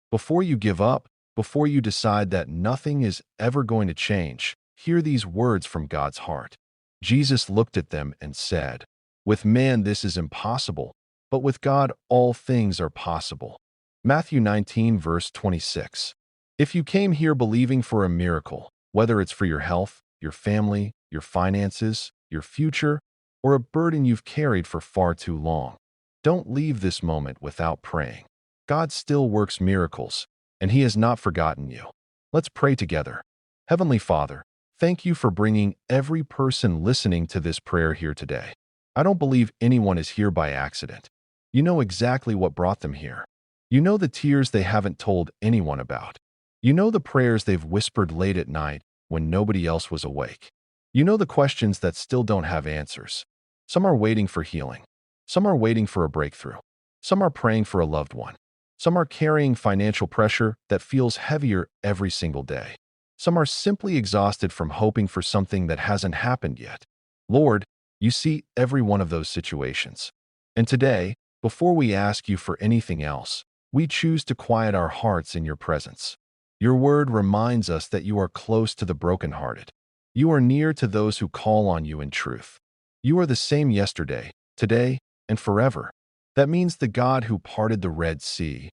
Before you give up, before you decide that nothing is ever going to change, hear these words from God's heart. Jesus looked at them and said, "With man this is impossible, but with God all things are possible." Matthew 19, verse 26. If you came here believing for a miracle, whether it's for your health, your family, your finances, your future, or a burden you've carried for far too long, don't leave this moment without praying. God still works miracles, and He has not forgotten you. Let's pray together. Heavenly Father, thank you for bringing every person listening to this prayer here today. I don't believe anyone is here by accident. You know exactly what brought them here. You know the tears they haven't told anyone about. You know the prayers they've whispered late at night when nobody else was awake. You know the questions that still don't have answers. Some are waiting for healing. Some are waiting for a breakthrough. Some are praying for a loved one. Some are carrying financial pressure that feels heavier every single day. Some are simply exhausted from hoping for something that hasn't happened yet. Lord, you see every one of those situations. And today, before we ask you for anything else, we choose to quiet our hearts in your presence. Your word reminds us that you are close to the brokenhearted. You are near to those who call on you in truth. You are the same yesterday, today, and forever. That means the God who parted the Red Sea,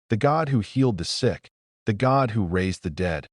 the God who healed the sick, the God who raised the dead,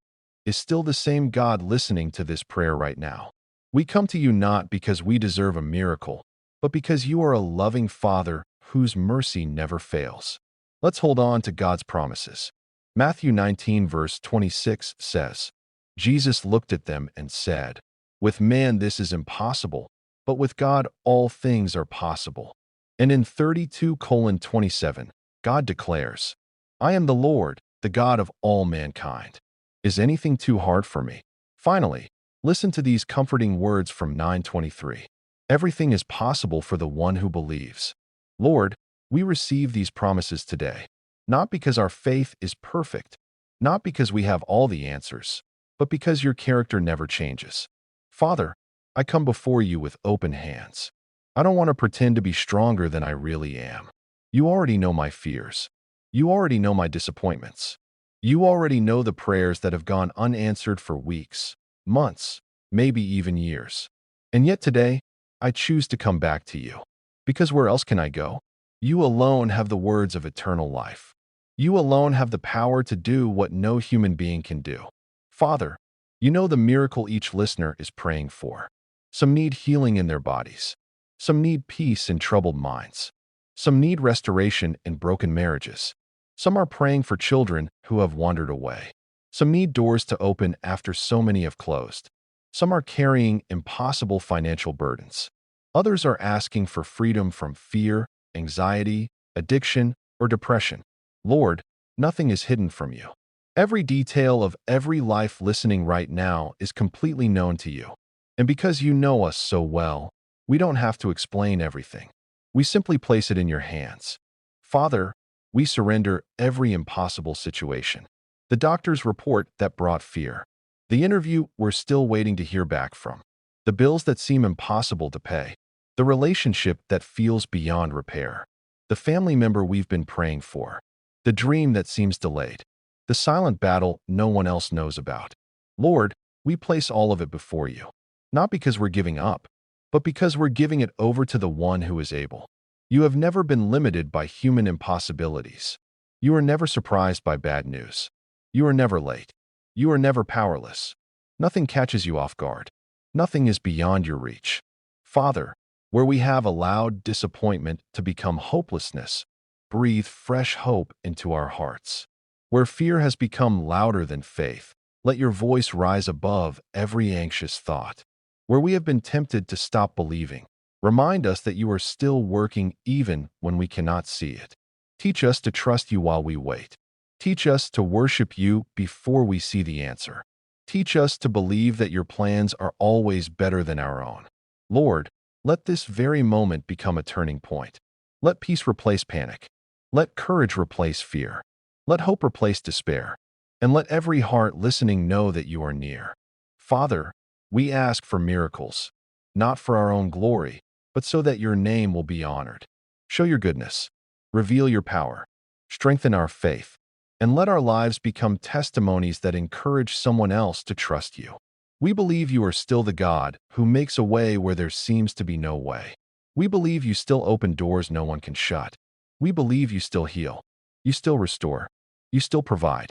is still the same God listening to this prayer right now. We come to you not because we deserve a miracle, but because you are a loving Father whose mercy never fails. Let's hold on to God's promises. Matthew 19, verse 26 says, Jesus looked at them and said, "With man this is impossible, but with God all things are possible." And in 32:27, God declares, "I am the Lord, the God of all mankind. Is anything too hard for me?" Finally, listen to these comforting words from 9:23. Everything is possible for the one who believes. Lord, we receive these promises today, not because our faith is perfect, not because we have all the answers, but because your character never changes. Father, I come before you with open hands. I don't want to pretend to be stronger than I really am. You already know my fears. You already know my disappointments. You already know the prayers that have gone unanswered for weeks, months, maybe even years. And yet today, I choose to come back to you. Because where else can I go? You alone have the words of eternal life. You alone have the power to do what no human being can do. Father, you know the miracle each listener is praying for. Some need healing in their bodies. Some need peace in troubled minds. Some need restoration in broken marriages. Some are praying for children who have wandered away. Some need doors to open after so many have closed. Some are carrying impossible financial burdens. Others are asking for freedom from fear, anxiety, addiction, or depression. Lord, nothing is hidden from you. Every detail of every life listening right now is completely known to you. And because you know us so well, we don't have to explain everything. We simply place it in your hands. Father, we surrender every impossible situation. The doctor's report that brought fear. The interview we're still waiting to hear back from. The bills that seem impossible to pay. The relationship that feels beyond repair. The family member we've been praying for. The dream that seems delayed. The silent battle no one else knows about. Lord, we place all of it before you. Not because we're giving up, but because we're giving it over to the one who is able. You have never been limited by human impossibilities. You are never surprised by bad news. You are never late. You are never powerless. Nothing catches you off guard. Nothing is beyond your reach. Father, where we have allowed disappointment to become hopelessness, breathe fresh hope into our hearts. Where fear has become louder than faith, let your voice rise above every anxious thought. Where we have been tempted to stop believing, remind us that you are still working even when we cannot see it. Teach us to trust you while we wait. Teach us to worship you before we see the answer. Teach us to believe that your plans are always better than our own. Lord, let this very moment become a turning point. Let peace replace panic. Let courage replace fear. Let hope replace despair. And let every heart listening know that you are near. Father, we ask for miracles, not for our own glory, but so that your name will be honored. Show your goodness. Reveal your power. Strengthen our faith. and let our lives become testimonies that encourage someone else to trust you. We believe you are still the God who makes a way where there seems to be no way. We believe you still open doors no one can shut. We believe you still heal. You still restore. You still provide.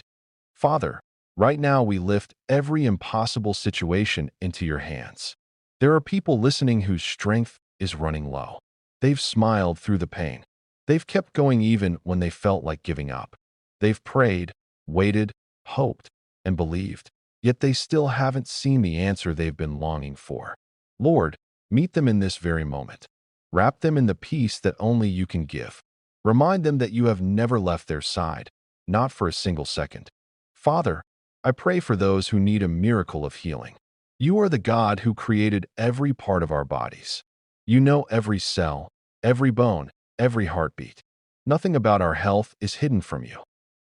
Father, right now we lift every impossible situation into your hands. There are people listening whose strength is running low. They've smiled through the pain. They've kept going even when they felt like giving up. They've prayed, waited, hoped, and believed, yet they still haven't seen the answer they've been longing for. Lord, meet them in this very moment. Wrap them in the peace that only you can give. Remind them that you have never left their side, not for a single second. Father, I pray for those who need a miracle of healing. You are the God who created every part of our bodies. You know every cell, every bone, every heartbeat. Nothing about our health is hidden from you.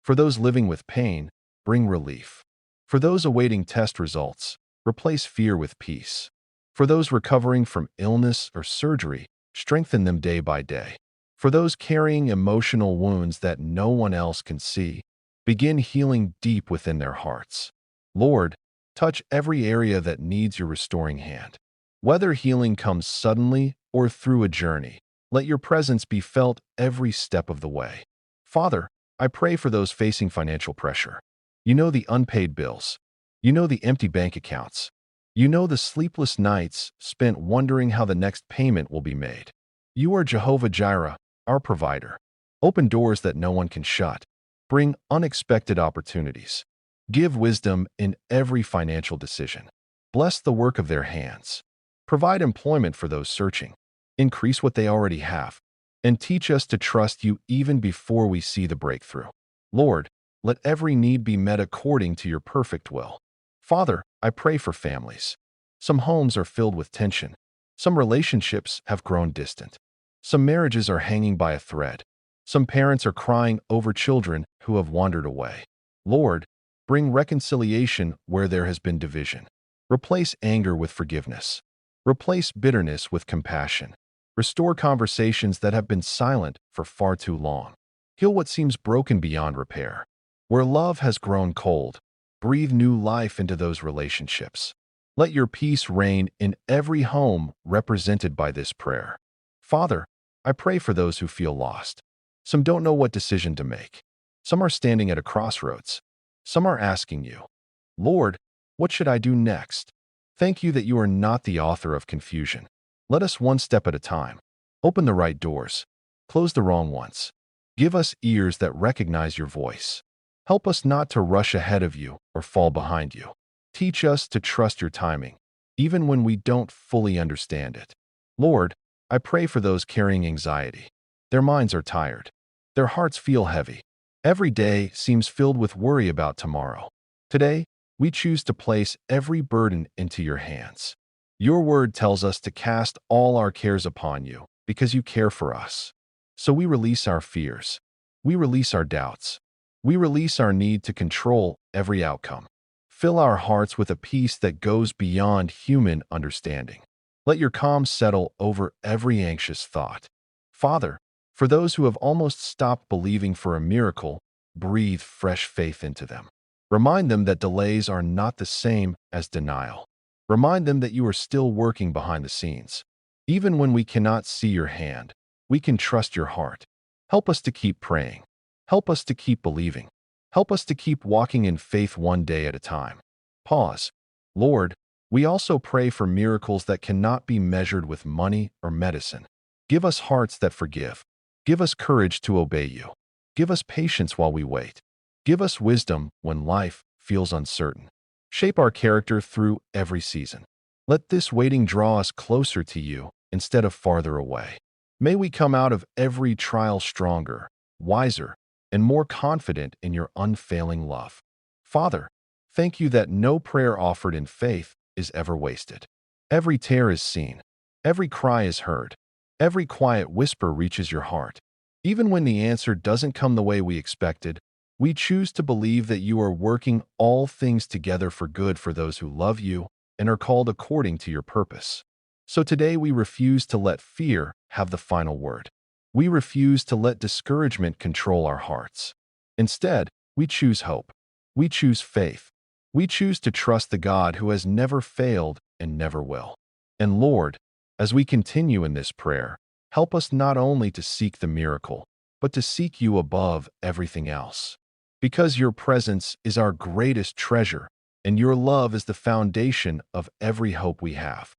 For those living with pain, bring relief. For those awaiting test results, replace fear with peace. For those recovering from illness or surgery, strengthen them day by day. For those carrying emotional wounds that no one else can see, begin healing deep within their hearts. Lord, touch every area that needs your restoring hand. Whether healing comes suddenly or through a journey, let your presence be felt every step of the way. Father, I pray for those facing financial pressure. You know the unpaid bills. You know the empty bank accounts. You know the sleepless nights spent wondering how the next payment will be made. You are Jehovah Jireh, our provider. Open doors that no one can shut. Bring unexpected opportunities. Give wisdom in every financial decision. Bless the work of their hands. Provide employment for those searching. Increase what they already have. And teach us to trust you even before we see the breakthrough. Lord, let every need be met according to your perfect will. Father, I pray for families. Some homes are filled with tension. Some relationships have grown distant. Some marriages are hanging by a thread. Some parents are crying over children who have wandered away. Lord, bring reconciliation where there has been division. Replace anger with forgiveness. Replace bitterness with compassion. Restore conversations that have been silent for far too long. Heal what seems broken beyond repair. Where love has grown cold, breathe new life into those relationships. Let your peace reign in every home represented by this prayer. Father, I pray for those who feel lost. Some don't know what decision to make. Some are standing at a crossroads. Some are asking you, Lord, what should I do next? Thank you that you are not the author of confusion. Let us one step at a time. Open the right doors. Close the wrong ones. Give us ears that recognize your voice. Help us not to rush ahead of you or fall behind you. Teach us to trust your timing, even when we don't fully understand it. Lord, I pray for those carrying anxiety. Their minds are tired. Their hearts feel heavy. Every day seems filled with worry about tomorrow. Today, we choose to place every burden into your hands. Your word tells us to cast all our cares upon you because you care for us. So we release our fears. We release our doubts. We release our need to control every outcome. Fill our hearts with a peace that goes beyond human understanding. Let your calm settle over every anxious thought. Father, for those who have almost stopped believing for a miracle, breathe fresh faith into them. Remind them that delays are not the same as denial. Remind them that you are still working behind the scenes. Even when we cannot see your hand, we can trust your heart. Help us to keep praying. Help us to keep believing. Help us to keep walking in faith one day at a time. Pause. Lord, we also pray for miracles that cannot be measured with money or medicine. Give us hearts that forgive. Give us courage to obey you. Give us patience while we wait. Give us wisdom when life feels uncertain. Shape our character through every season. Let this waiting draw us closer to you instead of farther away. May we come out of every trial stronger, wiser, and more confident in your unfailing love. Father, thank you that no prayer offered in faith is ever wasted. Every tear is seen. Every cry is heard. Every quiet whisper reaches your heart. Even when the answer doesn't come the way we expected, we choose to believe that you are working all things together for good for those who love you and are called according to your purpose. So today we refuse to let fear have the final word. We refuse to let discouragement control our hearts. Instead, We choose hope. We choose faith. We choose to trust the God who has never failed and never will. And Lord, as we continue in this prayer, help us not only to seek the miracle, but to seek you above everything else. Because your presence is our greatest treasure, and your love is the foundation of every hope we have.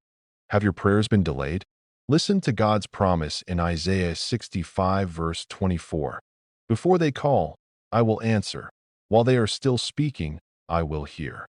Have your prayers been delayed? Listen to God's promise in Isaiah 65, verse 24. Before they call, I will answer. While they are still speaking, I will hear.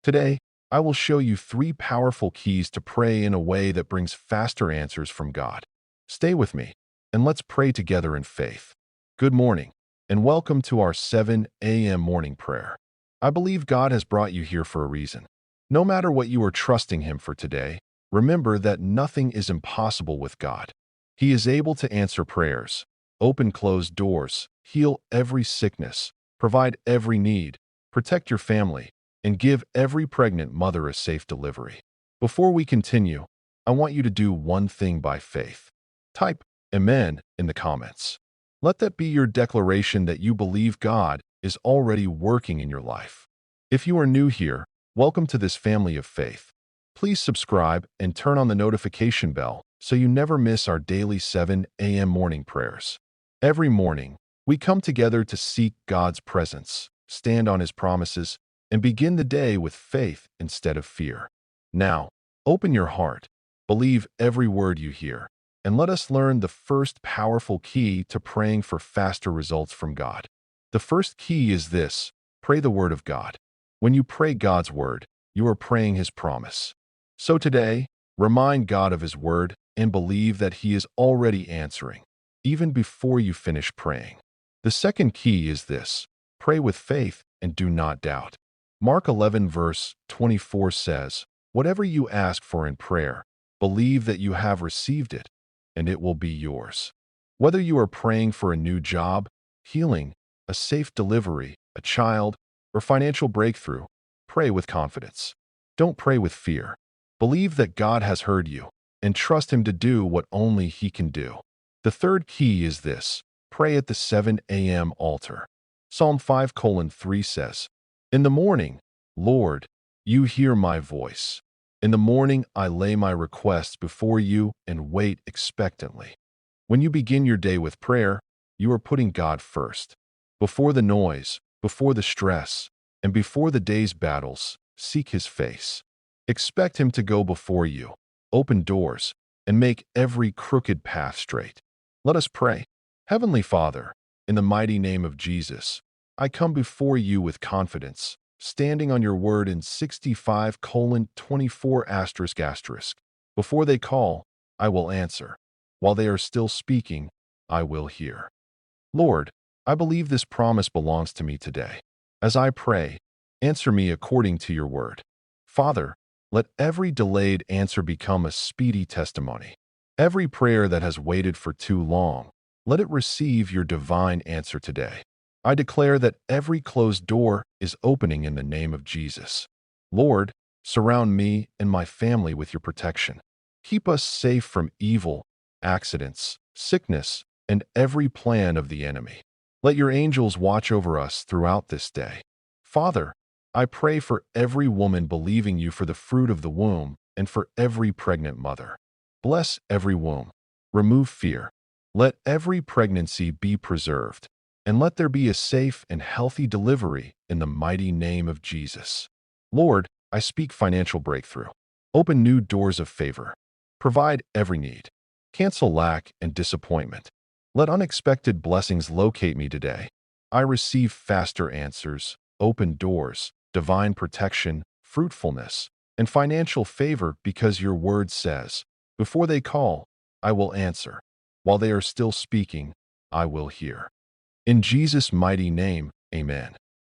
Today, I will show you 3 powerful keys to pray in a way that brings faster answers from God. Stay with me, and let's pray together in faith. Good morning, and welcome to our 7 a.m. morning prayer. I believe God has brought you here for a reason. No matter what you are trusting Him for today, remember that nothing is impossible with God. He is able to answer prayers, open closed doors, heal every sickness, provide every need, protect your family, and give every pregnant mother a safe delivery. Before we continue, I want you to do one thing by faith. Type Amen in the comments. Let that be your declaration that you believe God is already working in your life. If you are new here, welcome to this family of faith. Please subscribe and turn on the notification bell so you never miss our daily 7 a.m. morning prayers. Every morning, we come together to seek God's presence, stand on His promises, and begin the day with faith instead of fear. Now, open your heart, believe every word you hear, and let us learn the first powerful key to praying for faster results from God. The first key is this: pray the Word of God. When you pray God's Word, you are praying His promise. So today, remind God of His Word and believe that He is already answering, even before you finish praying. The second key is this: pray with faith and do not doubt. Mark 11, verse 24 says, "Whatever you ask for in prayer, believe that you have received it, and it will be yours." Whether you are praying for a new job, healing, a safe delivery, a child, or financial breakthrough, pray with confidence. Don't pray with fear. Believe that God has heard you, and trust Him to do what only He can do. The third key is this: pray at the 7 a.m. altar. Psalm 5:3 says, "In the morning, Lord, you hear my voice. In the morning I lay my requests before you and wait expectantly." When you begin your day with prayer, you are putting God first. Before the noise, before the stress, and before the day's battles, seek His face. Expect Him to go before you, open doors, and make every crooked path straight. Let us pray. Heavenly Father, in the mighty name of Jesus, I come before you with confidence, standing on your word in 65:24 *. Before they call, I will answer. While they are still speaking, I will hear. Lord, I believe this promise belongs to me today. As I pray, answer me according to your word. Father, let every delayed answer become a speedy testimony. Every prayer that has waited for too long, let it receive your divine answer today. I declare that every closed door is opening in the name of Jesus. Lord, surround me and my family with your protection. Keep us safe from evil, accidents, sickness, and every plan of the enemy. Let your angels watch over us throughout this day. Father, I pray for every woman believing you for the fruit of the womb and for every pregnant mother. Bless every womb. Remove fear. Let every pregnancy be preserved, and let there be a safe and healthy delivery in the mighty name of Jesus. Lord, I speak financial breakthrough. Open new doors of favor. Provide every need. Cancel lack and disappointment. Let unexpected blessings locate me today. I receive faster answers, open doors, divine protection, fruitfulness, and financial favor because your word says, "Before they call, I will answer. While they are still speaking, I will hear." In Jesus' mighty name, amen.